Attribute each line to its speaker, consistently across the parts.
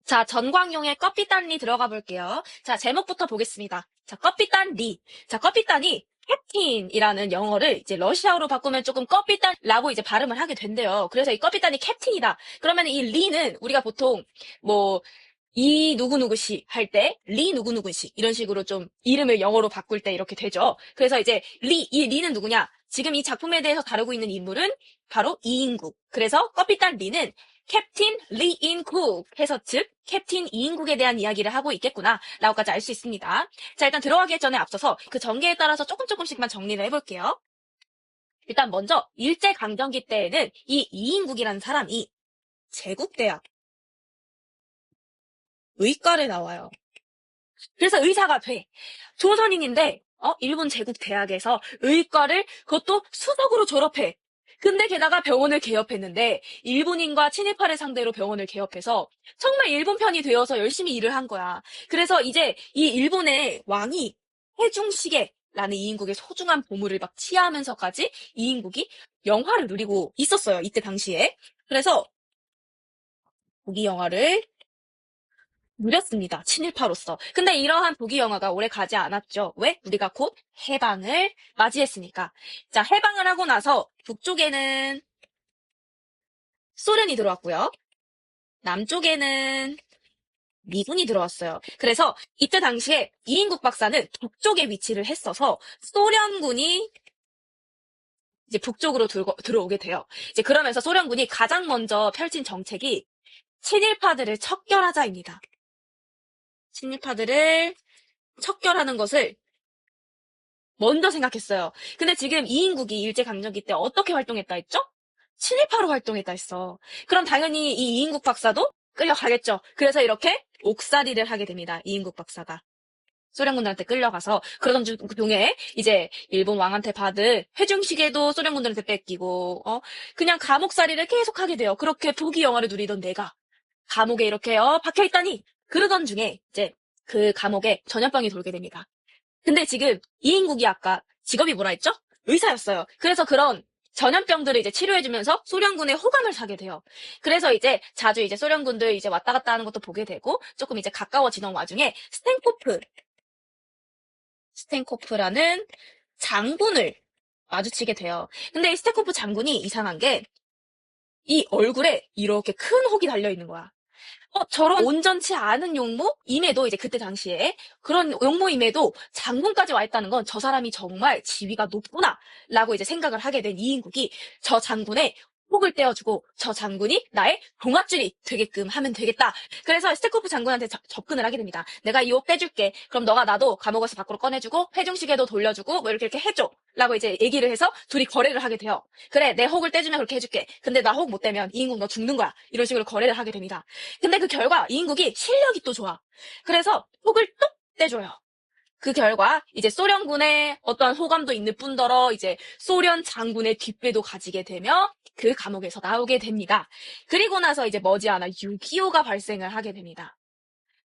Speaker 1: 자, 전광용의 껍비딴리 들어가 볼게요. 자, 제목부터 보겠습니다. 자, 껍비딴리. 자, 껍비딴이 캡틴이라는 영어를 이제 러시아어로 바꾸면 조금 껍비딴라고 이제 발음을 하게 된대요. 그래서 이 껍비딴이 캡틴이다. 그러면 이 리는 우리가 보통 뭐 이 누구누구씨 할 때 리 누구누구씨 이런 식으로 좀 이름을 영어로 바꿀 때 이렇게 되죠. 그래서 이제 이 리는 누구냐? 지금 이 작품에 대해서 다루고 있는 인물은 바로 이인국. 그래서 껍비딴 리는 캡틴 리인국 해서 즉 캡틴 이인국에 대한 이야기를 하고 있겠구나 라고까지 알 수 있습니다. 자, 일단 들어가기 전에 앞서서 그 전개에 따라서 조금씩만 정리를 해볼게요. 일단 먼저 일제강점기 때에는 이 이인국이라는 사람이 제국대학 의과를 나와요. 그래서 의사가 돼. 조선인인데 일본 제국 대학에서 의과를 그것도 수석으로 졸업해. 근데 게다가 병원을 개업했는데 일본인과 친일파를 상대로 병원을 개업해서 정말 일본 편이 되어서 열심히 일을 한 거야. 그래서 이제 이 일본의 왕이 해중시계라는 이인국의 소중한 보물을 막 취하면서까지 이인국이 영화를 누리고 있었어요. 이때 당시에. 그래서 고기 영화를 누렸습니다. 친일파로서. 근데 이러한 독일 영화가 오래 가지 않았죠. 왜? 우리가 곧 해방을 맞이했으니까. 자, 해방을 하고 나서 북쪽에는 소련이 들어왔고요. 남쪽에는 미군이 들어왔어요. 그래서 이때 당시에 이인국 박사는 북쪽에 위치를 했어서 소련군이 이제 북쪽으로 들어오게 돼요. 이제 그러면서 소련군이 가장 먼저 펼친 정책이 친일파들을 척결하자입니다. 친일파들을 척결하는 것을 먼저 생각했어요. 근데 지금 이인국이 일제강점기 때 어떻게 활동했다 했죠? 친일파로 활동했다 했어. 그럼 당연히 이 이인국 박사도 끌려가겠죠. 그래서 이렇게 옥살이를 하게 됩니다. 이인국 박사가. 소련군들한테 끌려가서 그러던 중에 이제 일본 왕한테 받은 회중시계도 소련군들한테 뺏기고 그냥 감옥살이를 계속 하게 돼요. 그렇게 부귀 영화를 누리던 내가 감옥에 이렇게 박혀있다니 그러던 중에 이제 그 감옥에 전염병이 돌게 됩니다. 근데 지금 이인국이 아까 직업이 뭐라 했죠? 의사였어요. 그래서 그런 전염병들을 이제 치료해주면서 소련군의 호감을 사게 돼요. 그래서 이제 자주 이제 소련군들 이제 왔다 갔다 하는 것도 보게 되고 조금 이제 가까워지던 와중에 스텐코프라는 장군을 마주치게 돼요. 근데 이 스텐코프 장군이 이상한 게 이 얼굴에 이렇게 큰 혹이 달려 있는 거야. 저런 온전치 않은 용모임에도 이제 그때 당시에 그런 용모임에도 장군까지 와 있다는 건 저 사람이 정말 지위가 높구나라고 이제 생각을 하게 된 이인국이 저 장군의 혹을 떼어주고 저 장군이 나의 동아줄이 되게끔 하면 되겠다. 그래서 스테코프 장군한테 접근을 하게 됩니다. 내가 이 혹 떼줄게. 그럼 너가 나도 감옥에서 밖으로 꺼내주고 회중시계도 돌려주고 뭐 이렇게 해줘. 라고 이제 얘기를 해서 둘이 거래를 하게 돼요. 그래, 내 혹을 떼주면 그렇게 해줄게. 근데 나 혹 못 떼면 이인국 너 죽는 거야. 이런 식으로 거래를 하게 됩니다. 근데 그 결과 이인국이 실력이 또 좋아. 그래서 혹을 뚝 떼줘요. 그 결과 이제 소련군의 어떠한 호감도 있는 뿐더러 이제 소련 장군의 뒷배도 가지게 되며 그 감옥에서 나오게 됩니다. 그리고 나서 이제 머지않아 6.25가 발생을 하게 됩니다.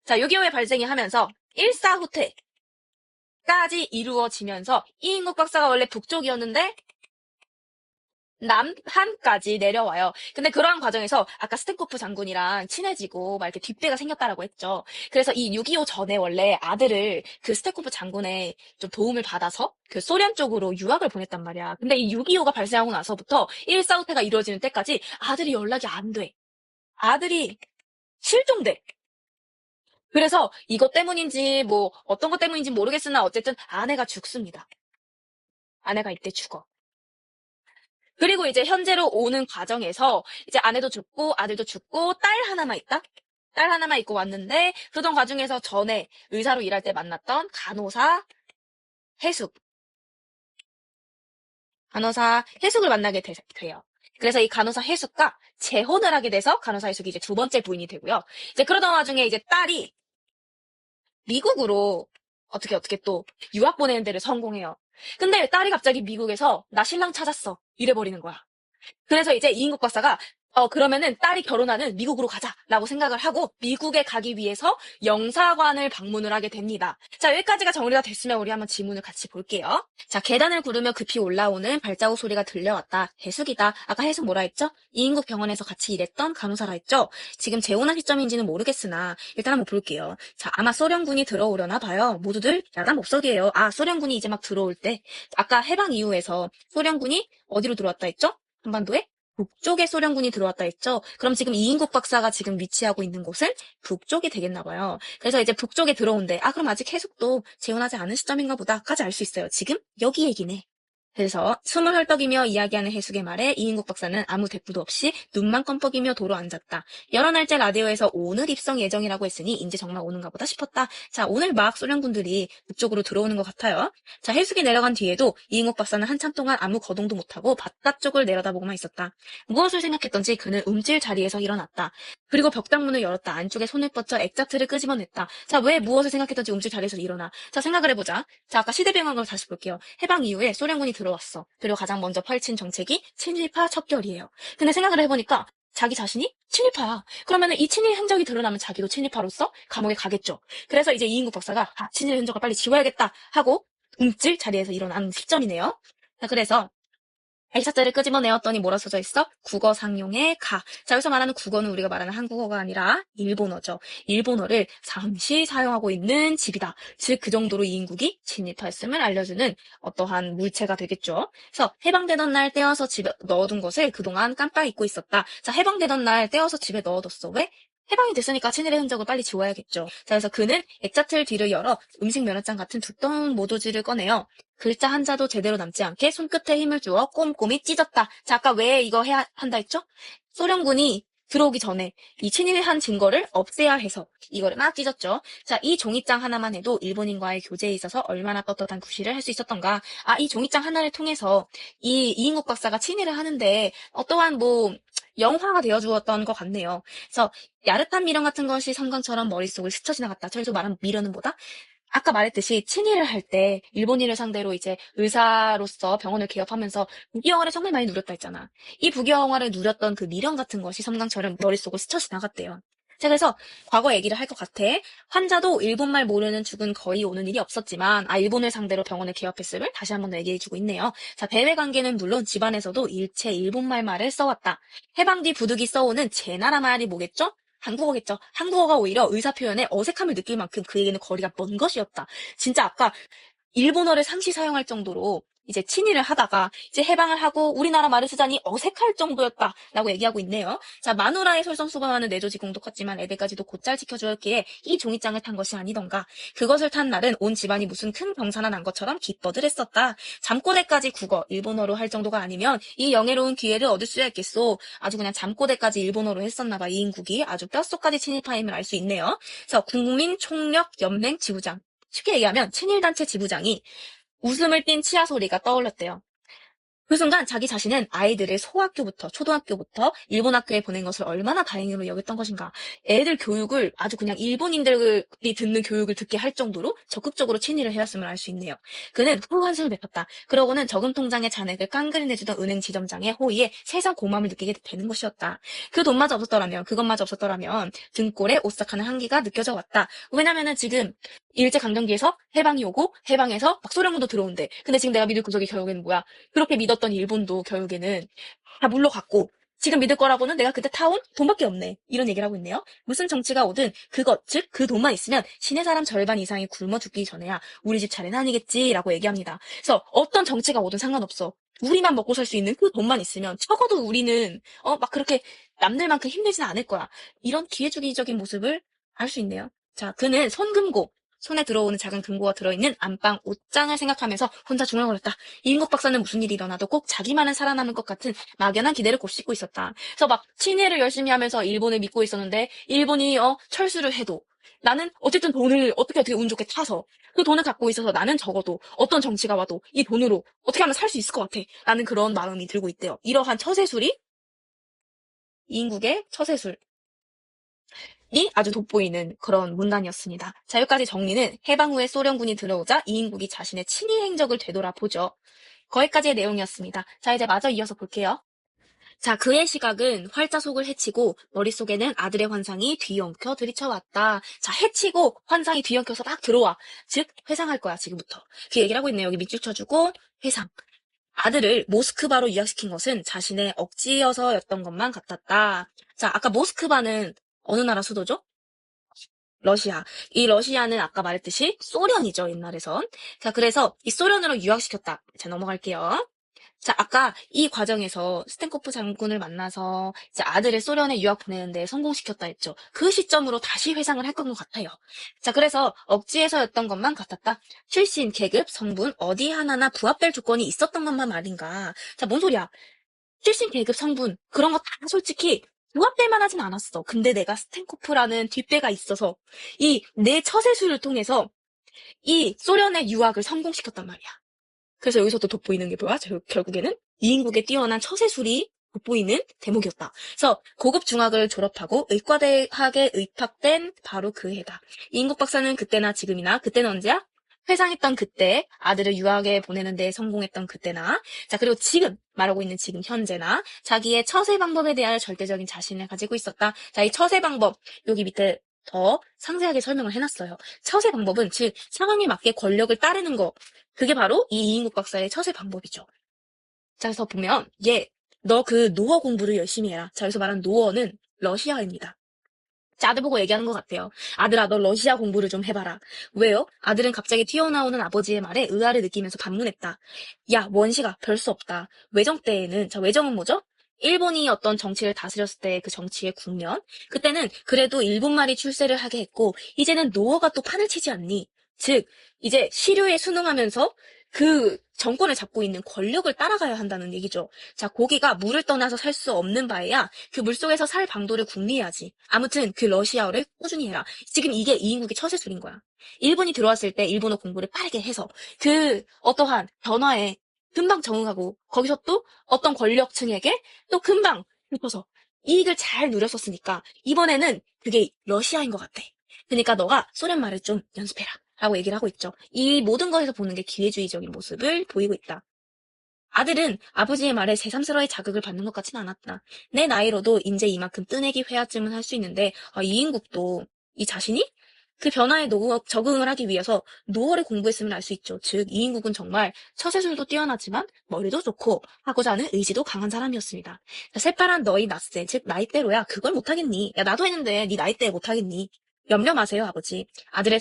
Speaker 1: 자, 6.25의 발생이 하면서 일사후퇴까지 이루어지면서 이인국 박사가 원래 북쪽이었는데 남한까지 내려와요. 근데 그러한 과정에서 아까 스텐코프 장군이랑 친해지고 막 이렇게 뒷배가 생겼다라고 했죠. 그래서 이 6.25 전에 원래 아들을 그 스텐코프 장군의 좀 도움을 받아서 그 소련 쪽으로 유학을 보냈단 말이야. 근데 이 6.25가 발생하고 나서부터 1.4후퇴가 이루어지는 때까지 아들이 연락이 안 돼. 아들이 실종돼. 그래서 이것 때문인지 뭐 어떤 것 때문인지 모르겠으나 어쨌든 아내가 죽습니다. 아내가 이때 죽어. 그리고 이제 현재로 오는 과정에서 이제 아내도 죽고 아들도 죽고 딸 하나만 있다? 딸 하나만 있고 왔는데 그러던 과정에서 전에 의사로 일할 때 만났던 간호사 해숙. 간호사 해숙을 만나게 돼요. 그래서 이 간호사 해숙과 재혼을 하게 돼서 간호사 해숙이 이제 두 번째 부인이 되고요. 이제 그러던 와중에 이제 딸이 미국으로 어떻게 또 유학 보내는 데를 성공해요. 근데 딸이 갑자기 미국에서 나 신랑 찾았어. 이래버리는 거야. 그래서 이제 이인국 박사가 그러면은 딸이 결혼하는 미국으로 가자라고 생각을 하고 미국에 가기 위해서 영사관을 방문을 하게 됩니다. 자, 여기까지가 정리가 됐으면 우리 한번 지문을 같이 볼게요. 자, 계단을 구르며 급히 올라오는 발자국 소리가 들려왔다. 해숙이다. 아까 해숙 뭐라 했죠? 이인국 병원에서 같이 일했던 간호사라 했죠? 지금 재혼한 시점인지는 모르겠으나 일단 한번 볼게요. 자, 아마 소련군이 들어오려나 봐요. 모두들 야단 법석이에요. 아, 소련군이 이제 막 들어올 때 아까 해방 이후에서 소련군이 어디로 들어왔다 했죠? 한반도에? 북쪽에 소련군이 들어왔다 했죠? 그럼 지금 이인국 박사가 지금 위치하고 있는 곳은 북쪽이 되겠나 봐요. 그래서 이제 북쪽에 들어온대. 아, 그럼 아직 해숙도 재혼하지 않은 시점인가 보다까지 알 수 있어요. 지금 여기 얘기네. 그래서 숨을 헐떡이며 이야기하는 해숙의 말에 이인국 박사는 아무 대꾸도 없이 눈만 껌뻑이며 도로 앉았다. 여러 날째 라디오에서 오늘 입성 예정이라고 했으니 이제 정말 오는가 보다 싶었다. 자, 오늘 막 소련군들이 북쪽으로 들어오는 것 같아요. 자, 해숙이 내려간 뒤에도 이인국 박사는 한참 동안 아무 거동도 못하고 바깥쪽을 내려다보고만 있었다. 무엇을 생각했던지 그는 움찔 자리에서 일어났다. 그리고 벽당문을 열었다. 안쪽에 손을 뻗쳐 액자트를 끄집어냈다. 자, 왜 무엇을 생각했던지 움찔 자리에서 일어나. 자, 생각을 해보자. 자, 아까 시대변경을 다시 볼게요. 해방 이후에 소련군이 들어왔어. 그리고 가장 먼저 펼친 정책이 친일파 척결이에요. 근데 생각을 해보니까 자기 자신이 친일파야. 그러면은 이 친일 흔적이 드러나면 자기도 친일파로서 감옥에 가겠죠. 그래서 이제 이인국 박사가 친일 흔적을 빨리 지워야겠다 하고 움찔 자리에서 일어난 시점이네요. 자, 그래서 액자자를 끄집어내었더니 뭐라 써져 있어? 국어 상용의 가. 자, 여기서 말하는 국어는 우리가 말하는 한국어가 아니라 일본어죠. 일본어를 잠시 사용하고 있는 집이다. 즉, 그 정도로 이인국이 진입했음을 알려주는 어떠한 물체가 되겠죠. 그래서 해방되던 날 떼어서 집에 넣어둔 것을 그동안 깜빡 잊고 있었다. 자, 해방되던 날 떼어서 집에 넣어뒀어. 왜? 해방이 됐으니까 친일의 흔적을 빨리 지워야겠죠. 자, 그래서 그는 액자틀 뒤를 열어 음식 면허장 같은 두꺼운 모도지를 꺼내요. 글자 한자도 제대로 남지 않게 손끝에 힘을 주어 꼼꼼히 찢었다. 자, 아까 왜 이거 해야 한다 했죠? 소련군이 들어오기 전에 이 친일한 증거를 없애야 해서 이거를 막 찢었죠. 자, 이 종이장 하나만 해도 일본인과의 교제에 있어서 얼마나 떳떳한 구실을 할 수 있었던가. 아, 이 종이장 하나를 통해서 이 이인국 박사가 친일을 하는데 어떠한 영화가 되어주었던 것 같네요. 그래서 야릇한 미련 같은 것이 섬광처럼 머릿속을 스쳐 지나갔다. 저기서 말한 미련은 뭐다? 아까 말했듯이 친일을 할 때 일본인을 상대로 이제 의사로서 병원을 개업하면서 부귀영화를 정말 많이 누렸다 했잖아. 이 부귀영화를 누렸던 그 미련 같은 것이 섬광처럼 머릿속을 스쳐 지나갔대요. 자, 그래서 과거 얘기를 할 것 같아. 환자도 일본말 모르는 죽은 거의 오는 일이 없었지만, 일본을 상대로 병원을 개업했음을 다시 한 번 더 얘기해주고 있네요. 자, 배회 관계는 물론 집안에서도 일체 일본말 말을 써왔다. 해방 뒤 부득이 써오는 제 나라 말이 뭐겠죠? 한국어겠죠. 한국어가 오히려 의사 표현에 어색함을 느낄 만큼 그에게는 거리가 먼 것이었다. 진짜 아까 일본어를 상시 사용할 정도로 이제 친일을 하다가 이제 해방을 하고 우리나라 말을 쓰자니 어색할 정도였다라고 얘기하고 있네요. 자, 마누라의 솔선수범하는 내조직공도 컸지만 애들까지도 곧잘 지켜주었기에 이 종이장을 탄 것이 아니던가. 그것을 탄 날은 온 집안이 무슨 큰 병사나 난 것처럼 기뻐들 했었다. 잠꼬대까지 국어, 일본어로 할 정도가 아니면 이 영예로운 기회를 얻을 수야 있겠소. 아주 그냥 잠꼬대까지 일본어로 했었나봐. 이인국이 아주 뼛속까지 친일파임을 알 수 있네요. 그래서 국민총력연맹 지부장. 쉽게 얘기하면 친일단체 지부장이 웃음을 띤 치아 소리가 떠올랐대요. 그 순간 자기 자신은 아이들을 소학교부터 초등학교부터 일본 학교에 보낸 것을 얼마나 다행으로 여겼던 것인가. 애들 교육을 아주 그냥 일본인들이 듣는 교육을 듣게 할 정도로 적극적으로 친일을 해왔음을 알 수 있네요. 그는 후 한숨을 뱉었다. 그러고는 저금 통장의 잔액을 깡그리 내주던 은행 지점장의 호의에 세상 고마움을 느끼게 되는 것이었다. 그 돈마저 없었더라면, 그것마저 없었더라면 등골에 오싹하는 한기가 느껴져 왔다. 왜냐면은 지금 일제강점기에서 해방이 오고 해방에서 막 소련군도 들어온대. 근데 지금 내가 믿을 구석이 결국에는 뭐야? 그렇게 믿었던 일본도 결국에는 다 물러갔고 지금 믿을 거라고는 내가 그때 타온 돈밖에 없네. 이런 얘기를 하고 있네요. 무슨 정치가 오든 그것, 즉 그 돈만 있으면 신의 사람 절반 이상이 굶어 죽기 전에야 우리 집 차례는 아니겠지라고 얘기합니다. 그래서 어떤 정치가 오든 상관없어. 우리만 먹고 살 수 있는 그 돈만 있으면 적어도 우리는 막 그렇게 남들만큼 힘들지는 않을 거야. 이런 기회주의적인 모습을 알 수 있네요. 자, 그는 손금고 손에 들어오는 작은 금고가 들어있는 안방 옷장을 생각하면서 혼자 중얼거렸다. 이인국 박사는 무슨 일이 일어나도 꼭 자기만은 살아남을 것 같은 막연한 기대를 곱씹고 있었다. 그래서 막 친일을 열심히 하면서 일본을 믿고 있었는데 일본이 철수를 해도 나는 어쨌든 돈을 어떻게 운 좋게 타서 그 돈을 갖고 있어서 나는 적어도 어떤 정치가 와도 이 돈으로 어떻게 하면 살 수 있을 것 같아. 라는 그런 마음이 들고 있대요. 이러한 처세술이 이인국의 처세술. 이 아주 돋보이는 그런 문단이었습니다. 자, 여기까지 정리는 해방 후에 소련군이 들어오자 이인국이 자신의 친일 행적을 되돌아보죠. 거기까지의 내용이었습니다. 자, 이제 마저 이어서 볼게요. 자, 그의 시각은 활자 속을 헤치고 머릿속에는 아들의 환상이 뒤엉켜 들이쳐왔다. 자, 헤치고 환상이 뒤엉켜서 막 들어와. 즉, 회상할 거야, 지금부터. 그 얘기를 하고 있네요. 여기 밑줄 쳐주고, 회상. 아들을 모스크바로 유학시킨 것은 자신의 억지여서였던 것만 같았다. 자, 아까 모스크바는 어느 나라 수도죠? 러시아. 이 러시아는 아까 말했듯이 소련이죠, 옛날에선. 자, 그래서 이 소련으로 유학시켰다. 자, 넘어갈게요. 자, 아까 이 과정에서 스탠코프 장군을 만나서 이제 아들을 소련에 유학 보내는데 성공시켰다 했죠. 그 시점으로 다시 회상을 할 것 같아요. 자, 그래서 억지에서였던 것만 같았다. 출신, 계급, 성분, 어디 하나나 부합될 조건이 있었던 것만 말인가. 자, 뭔 소리야. 출신, 계급, 성분, 그런 거 다 솔직히 부합될 만하진 않았어. 근데 내가 스탠코프라는 뒷배가 있어서 이 내 처세술을 통해서 이 소련의 유학을 성공시켰단 말이야. 그래서 여기서 또 돋보이는 게 뭐야? 결국에는 이인국의 뛰어난 처세술이 돋보이는 대목이었다. 그래서 고급 중학을 졸업하고 의과대학에 입학된 바로 그 해다. 이인국 박사는 그때나 지금이나, 그때는 언제야? 회상했던 그때, 아들을 유학에 보내는 데 성공했던 그때나, 자, 그리고 지금, 말하고 있는 지금 현재나, 자기의 처세 방법에 대한 절대적인 자신을 가지고 있었다. 자, 이 처세 방법, 여기 밑에 더 상세하게 설명을 해놨어요. 처세 방법은, 즉, 상황에 맞게 권력을 따르는 거, 그게 바로 이 이인국 박사의 처세 방법이죠. 자, 그래서 보면, 너 그 노어 공부를 열심히 해라. 자, 여기서 말하는 노어는 러시아입니다. 자, 아들 보고 얘기하는 것 같아요. 아들아, 너 러시아 공부를 좀 해봐라. 왜요? 아들은 갑자기 튀어나오는 아버지의 말에 의아를 느끼면서 반문했다. 야, 원시가 별 수 없다. 외정 때에는, 자, 외정은 뭐죠? 일본이 어떤 정치를 다스렸을 때 그 정치의 국면. 그때는 그래도 일본말이 출세를 하게 했고, 이제는 노어가 또 판을 치지 않니? 즉, 이제 시류에 순응하면서 그 정권을 잡고 있는 권력을 따라가야 한다는 얘기죠. 자, 고기가 물을 떠나서 살 수 없는 바에야 그 물속에서 살 방도를 궁리해야지. 아무튼 그 러시아어를 꾸준히 해라. 지금 이게 이인국의 처세술인 거야. 일본이 들어왔을 때 일본어 공부를 빠르게 해서 그 어떠한 변화에 금방 적응하고 거기서 또 어떤 권력층에게 또 금방 읊어서 이익을 잘 누렸었으니까 이번에는 그게 러시아인 것 같아. 그러니까 너가 소련 말을 좀 연습해라. 라고 얘기를 하고 있죠. 이 모든 것에서 보는 게 기회주의적인 모습을 보이고 있다. 아들은 아버지의 말에 새삼스러이 자극을 받는 것 같진 않았다. 내 나이로도 이제 이만큼 뜨내기 회화쯤은 할 수 있는데 이인국도 이 자신이 그 변화에 적응을 하기 위해서 노어를 공부했음을 알 수 있죠. 즉 이인국은 정말 처세술도 뛰어나지만 머리도 좋고 하고자 하는 의지도 강한 사람이었습니다. 자, 새파란 너희 낯세, 즉 나이대로야 그걸 못하겠니? 야 나도 했는데 네 나이대에 못하겠니? 염려 마세요 아버지. 아들의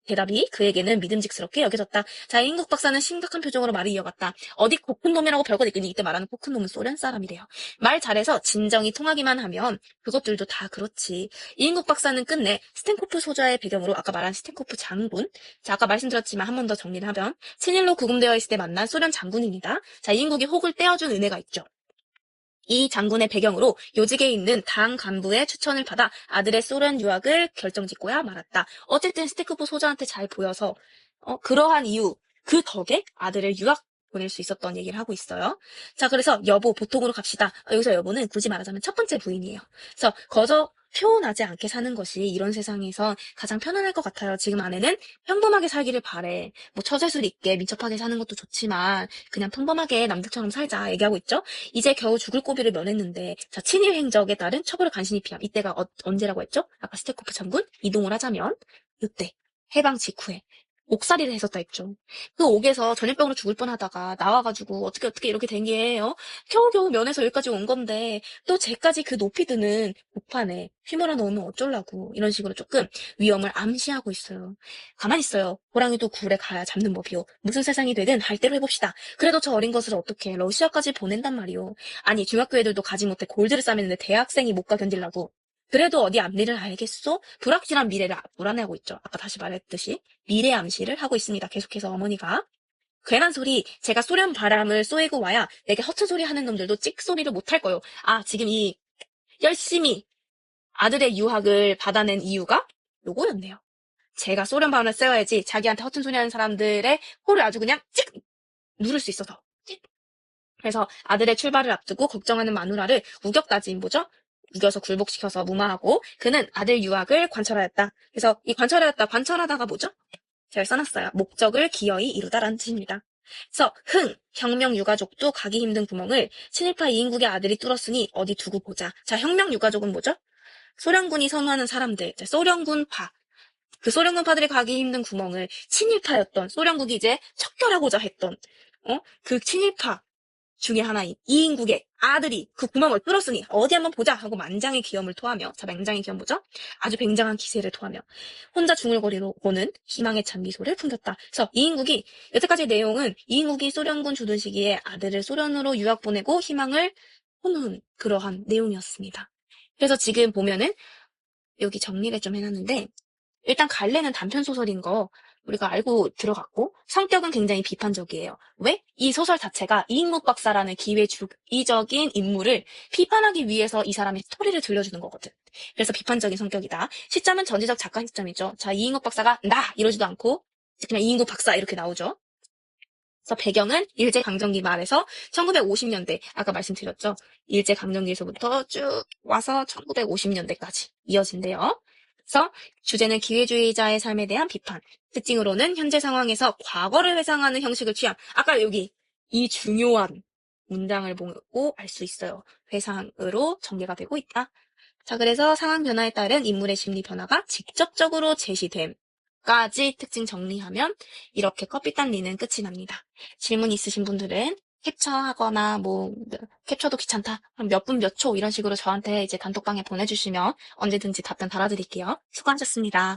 Speaker 1: 대답이 그에게는 믿음직스럽게 여겨졌다. 자, 이인국 박사는 심각한 표정으로 말을 이어갔다. 어디 코큰 놈이라고 별거 있더니 이때 말하는 코큰 놈은 소련 사람이래요. 말 잘해서 진정이 통하기만 하면 그것들도 다 그렇지. 이인국 박사는 끝내 스탠코프 소자의 배경으로 아까 말한 스탠코프 장군. 자, 아까 말씀드렸지만 한 번 더 정리를 하면 친일로 구금되어 있을 때 만난 소련 장군입니다. 자, 이인국이 혹을 떼어준 은혜가 있죠. 이 장군의 배경으로 요직에 있는 당 간부의 추천을 받아 아들의 소련 유학을 결정짓고야 말았다. 어쨌든 스테크포 소장한테 잘 보여서 그러한 이유, 그 덕에 아들을 유학 보낼 수 있었던 얘기를 하고 있어요. 자, 그래서 여보, 보통으로 갑시다. 여기서 여보는 굳이 말하자면 첫 번째 부인이에요. 그래서 거저 표현하지 않게 사는 것이 이런 세상에서 가장 편안할 것 같아요. 지금 아내는 평범하게 살기를 바래. 뭐 처세술 있게 민첩하게 사는 것도 좋지만 그냥 평범하게 남들처럼 살자 얘기하고 있죠. 이제 겨우 죽을 고비를 면했는데 자, 친일 행적에 따른 처벌을 간신히 피함. 이때가 언제라고 했죠? 아까 스테코프 장군 이동을 하자면 이때 해방 직후에 옥살이를 했었다 했죠. 그 옥에서 전염병으로 죽을 뻔하다가 나와가지고 어떻게 이렇게 된 게 겨우겨우 면에서 여기까지 온 건데 또 쟤까지 그 높이 드는 복판에 휘몰아 넣으면 어쩌려고 이런 식으로 조금 위험을 암시하고 있어요. 가만히 있어요. 호랑이도 굴에 가야 잡는 법이요. 무슨 세상이 되든 할 대로 해봅시다. 그래도 저 어린 것을 어떻게 러시아까지 보낸단 말이요. 아니 중학교 애들도 가지 못해 골드를 싸매는데 대학생이 못 가 견딜라고. 그래도 어디 앞일을 알겠소? 불확실한 미래를 불안해하고 있죠. 아까 다시 말했듯이 미래 암시를 하고 있습니다. 계속해서 어머니가. 괜한 소리, 제가 소련 바람을 쏘이고 와야 내게 허튼 소리 하는 놈들도 찍소리를 못할 거요. 아, 지금 이 열심히 아들의 유학을 받아낸 이유가 요거였네요. 제가 소련 바람을 쐬어야지 자기한테 허튼 소리 하는 사람들의 코를 아주 그냥 찍! 누를 수 있어서. 찍! 그래서 아들의 출발을 앞두고 걱정하는 마누라를 우격다짐 뭐죠? 우겨서 굴복시켜서 무마하고 그는 아들 유학을 관철하였다. 그래서 이 관철하다가 뭐죠? 잘 써놨어요. 목적을 기어이 이루다라는 뜻입니다. 그래서 혁명 유가족도 가기 힘든 구멍을 친일파 이인국의 아들이 뚫었으니 어디 두고 보자. 자, 혁명 유가족은 뭐죠? 소련군이 선호하는 사람들, 자, 소련군파. 그 소련군파들이 가기 힘든 구멍을 친일파였던 소련국이 이제 척결하고자 했던 그 친일파 중에 하나인 이인국의 아들이 그 구멍을 뚫었으니 어디 한번 보자 하고 만장의 기염을 토하며, 자, 만장의 기염 뭐죠? 아주 굉장한 기세를 토하며 혼자 중얼거리고는 희망에 찬 미소를 풍겼다. 그래서 이인국이, 여태까지 내용은 이인국이 소련군 주둔 시기에 아들을 소련으로 유학 보내고 희망을 품은 그러한 내용이었습니다. 그래서 지금 보면은 여기 정리를 좀 해놨는데, 일단 갈래는 단편 소설인 거 우리가 알고 들어갔고, 성격은 굉장히 비판적이에요. 왜? 이 소설 자체가 이인국 박사라는 기회주의적인 인물을 비판하기 위해서 이 사람의 스토리를 들려주는 거거든. 그래서 비판적인 성격이다. 시점은 전지적 작가 시점이죠. 자, 이인국 박사가 나 이러지도 않고 그냥 이인국 박사 이렇게 나오죠. 그래서 배경은 일제강점기 말에서 1950년대, 아까 말씀드렸죠. 일제강점기에서부터 쭉 와서 1950년대까지 이어진대요. 그래서 주제는 기회주의자의 삶에 대한 비판, 특징으로는 현재 상황에서 과거를 회상하는 형식을 취함. 아까 여기 이 중요한 문장을 보고 알 수 있어요. 회상으로 전개가 되고 있다. 자, 그래서 상황 변화에 따른 인물의 심리 변화가 직접적으로 제시됨까지 특징 정리하면 이렇게 커피 딴 리는 끝이 납니다. 질문 있으신 분들은 캡처하거나 캡처도 귀찮다. 그럼 몇 분 몇 초 이런 식으로 저한테 이제 단톡방에 보내주시면 언제든지 답변 달아드릴게요. 수고하셨습니다.